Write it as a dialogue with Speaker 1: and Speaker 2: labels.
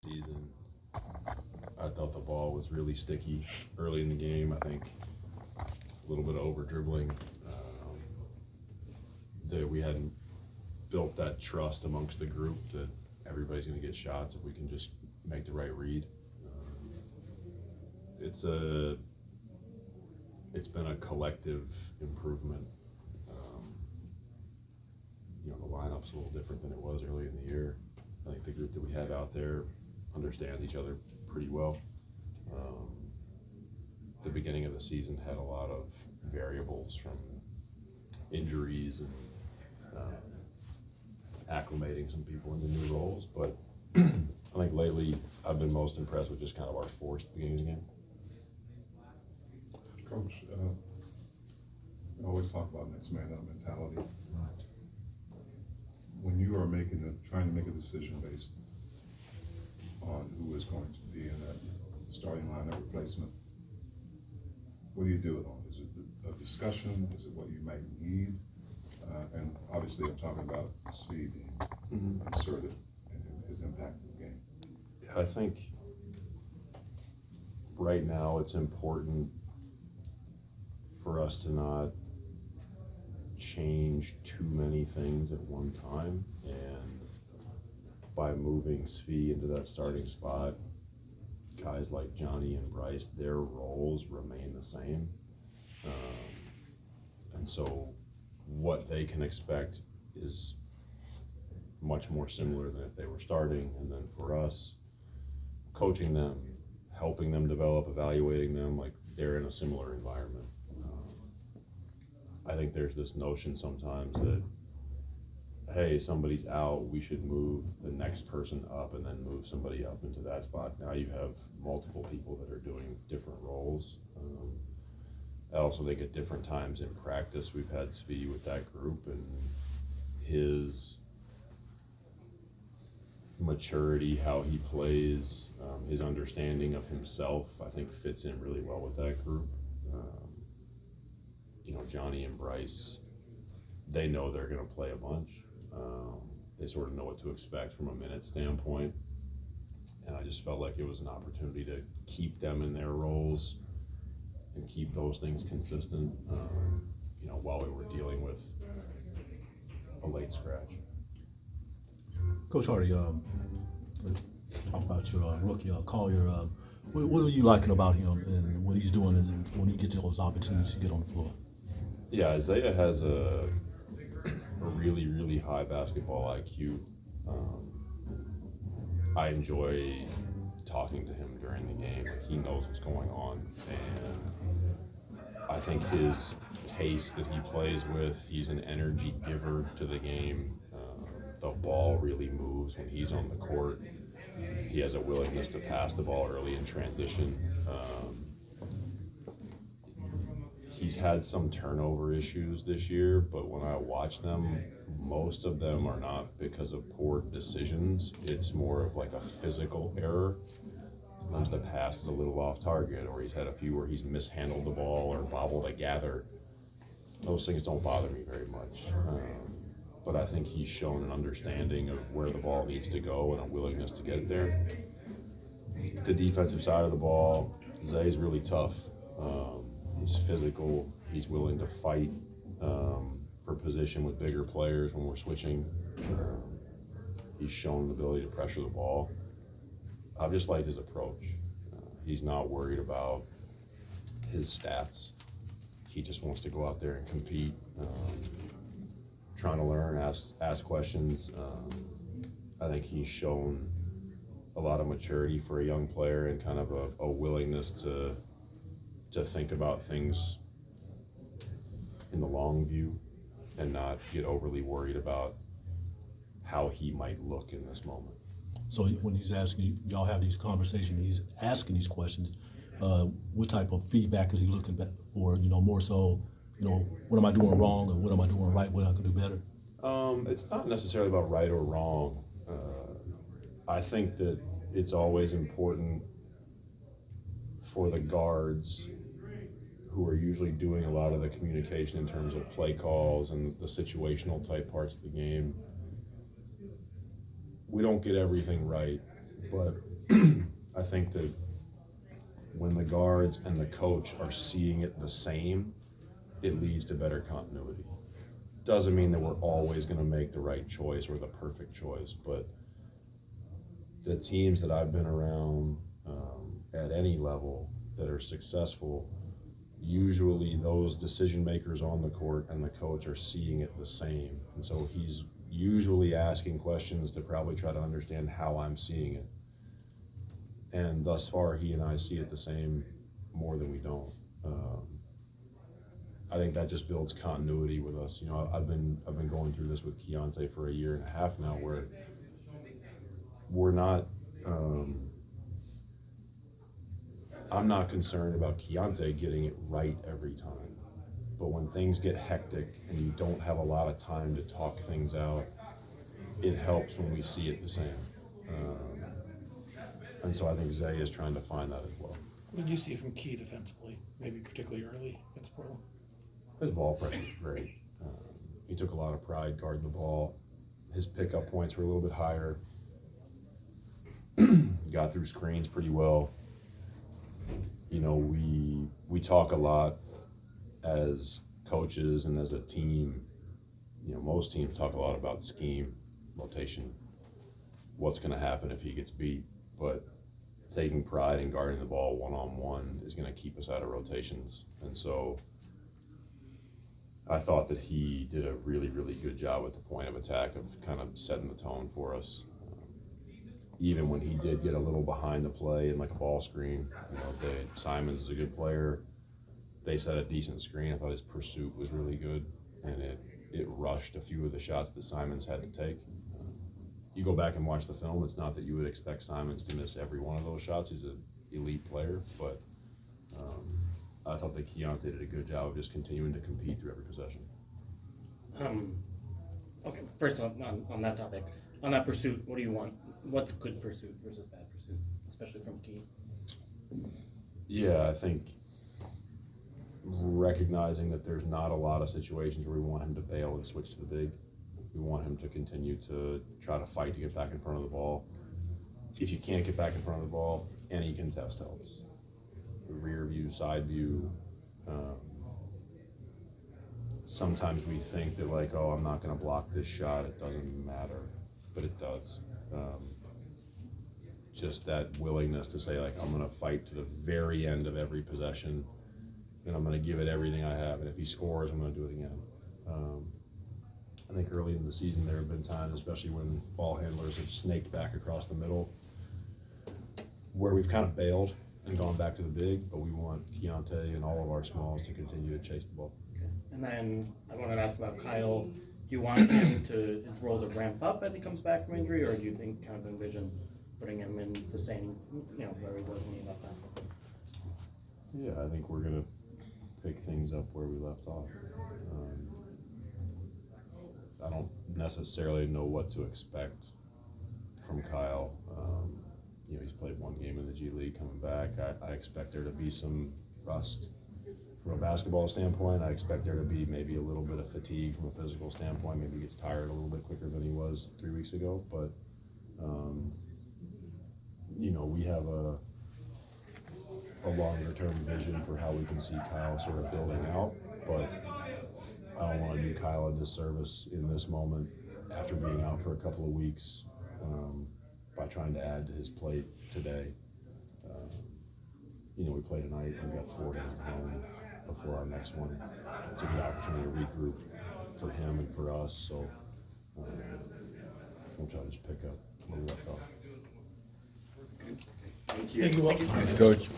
Speaker 1: season. I thought the ball was really sticky early in the game. I think a little bit of over dribbling. That we hadn't built that trust amongst the group that everybody's going to get shots if we can just make the right read. It's been a collective improvement. The lineup's a little different than it was early in the year. I think the group that we have out there understands each other pretty well. The beginning of the season had a lot of variables from injuries and acclimating some people into new roles, but I think lately I've been most impressed with just kind of our force at the beginning of the game.
Speaker 2: Coach, we always talk about next man up mentality. When you are trying to make a decision based on who is going to be in that starting lineup replacement, what do you do it on? Is it a discussion? Is it what you might need? And obviously, I'm talking about Svi being inserted and his impact in the game.
Speaker 1: I think right now it's important for us to not change too many things at one time, and by moving Svi into that starting spot, guys like Johnny and Bryce, their roles remain the same, and so what they can expect is much more similar than if they were starting. And then for us, coaching them, helping them develop, evaluating them, like they're in a similar environment. I think there's this notion sometimes that, hey, somebody's out, we should move the next person up and then move somebody up into that spot. Now you have multiple people that are doing different roles. I also think at different times in practice, we've had Svi with that group, and his maturity, how he plays, his understanding of himself, I think fits in really well with that group. Johnny and Bryce, they know they're going to play a bunch. They sort of know what to expect from a minute standpoint. And I just felt like it was an opportunity to keep them in their roles and keep those things consistent, while we were dealing with a late scratch.
Speaker 3: Coach Hardy, talk about your rookie, Collier. What are you liking about him and what he's doing when he gets those opportunities to get on the floor?
Speaker 1: Yeah, Isaiah has a really, really high basketball IQ. I enjoy talking to him during the game. Like, he knows what's going on, and I think his pace that he plays with, he's an energy giver to the game. The ball really moves when he's on the court. He has a willingness to pass the ball early in transition. He's had some turnover issues this year, but when I watch them, most of them are not because of poor decisions. It's more of like a physical error. Sometimes the pass is a little off target, or he's had a few where he's mishandled the ball or bobbled a gather. Those things don't bother me very much. But I think he's shown an understanding of where the ball needs to go and a willingness to get it there. The defensive side of the ball, Zay's really tough. He's physical. He's willing to fight for position with bigger players when we're switching. He's shown the ability to pressure the ball. I just like his approach. He's not worried about his stats. He just wants to go out there and compete, trying to learn, ask questions. I think he's shown a lot of maturity for a young player and kind of a willingness to think about things in the long view and not get overly worried about how he might look in this moment.
Speaker 3: So when he's asking, y'all have these conversations, he's asking these questions, what type of feedback is he looking back for? More so, what am I doing wrong and what am I doing right, what I can do better?
Speaker 1: It's not necessarily about right or wrong. I think that it's always important for the guards, who are usually doing a lot of the communication in terms of play calls and the situational type parts of the game. We don't get everything right, but I think that when the guards and the coach are seeing it the same, it leads to better continuity. Doesn't mean that we're always gonna make the right choice or the perfect choice, but the teams that I've been around at any level that are successful, usually those decision makers on the court and the coach are seeing it the same. And so he's usually asking questions to probably try to understand how I'm seeing it. And thus far, he and I see it the same more than we don't. I think that just builds continuity with us. You know, I've been going through this with Keontae for a year and a half now, where we're not. I'm not concerned about Keontae getting it right every time, but when things get hectic and you don't have a lot of time to talk things out, it helps when we see it the same. And so I think Zay is trying to find that as well.
Speaker 4: What did you see from Key defensively, maybe particularly early against Portland?
Speaker 1: His ball pressure was great. He took a lot of pride guarding the ball. His pickup points were a little bit higher. Got through screens pretty well. You know, we talk a lot as coaches and as a team. You know, most teams talk a lot about scheme, rotation, what's going to happen if he gets beat. But taking pride in guarding the ball one-on-one is going to keep us out of rotations. And so I thought that he did a really, really good job at the point of attack of kind of setting the tone for us. Even when he did get a little behind the play in like a ball screen, you know, Simons is a good player. They set a decent screen. I thought his pursuit was really good, and it rushed a few of the shots that Simons had to take. You go back and watch the film, it's not that you would expect Simons to miss every one of those shots. He's an elite player, but I thought that Keontae did a good job of just continuing to compete through every possession.
Speaker 5: Okay, first on that topic, on that pursuit, what do you want? What's good pursuit versus bad pursuit, especially from Key?
Speaker 1: Yeah, I think recognizing that there's not a lot of situations where we want him to bail and switch to the big. We want him to continue to try to fight to get back in front of the ball. If you can't get back in front of the ball, any contest helps. Rear view, side view. Sometimes we think that like, oh, I'm not going to block this shot. It doesn't matter, but it does. Just that willingness to say like, I'm going to fight to the very end of every possession, and I'm going to give it everything I have. And if he scores, I'm going to do it again. I think early in the season there have been times, especially when ball handlers have snaked back across the middle, where we've kind of bailed and gone back to the big, but we want Keontae and all of our smalls to continue to chase the ball.
Speaker 5: Okay. And then I wanted to ask about Kyle. Do you want him to his role to ramp up as he comes back from injury, or do you think kind of envision putting him in the same, you know, where he was when he left off?
Speaker 1: Yeah, I think we're gonna pick things up where we left off. I don't necessarily know what to expect from Kyle. You know, he's played one game in the G League coming back. I expect there to be some rust from a basketball standpoint. I expect there to be maybe a little bit of fatigue from a physical standpoint. Maybe he gets tired a little bit quicker than he was 3 weeks ago. But, you know, we have a longer term vision for how we can see Kyle sort of building out. But I don't want to do Kyle a disservice in this moment after being out for a couple of weeks by trying to add to his plate today. You know, we play tonight and we've got 4 games at home before our next one. It's a good opportunity to regroup for him and for us. So we'll try to just pick up where we left off.
Speaker 4: Thank you all.
Speaker 6: Thanks, Coach.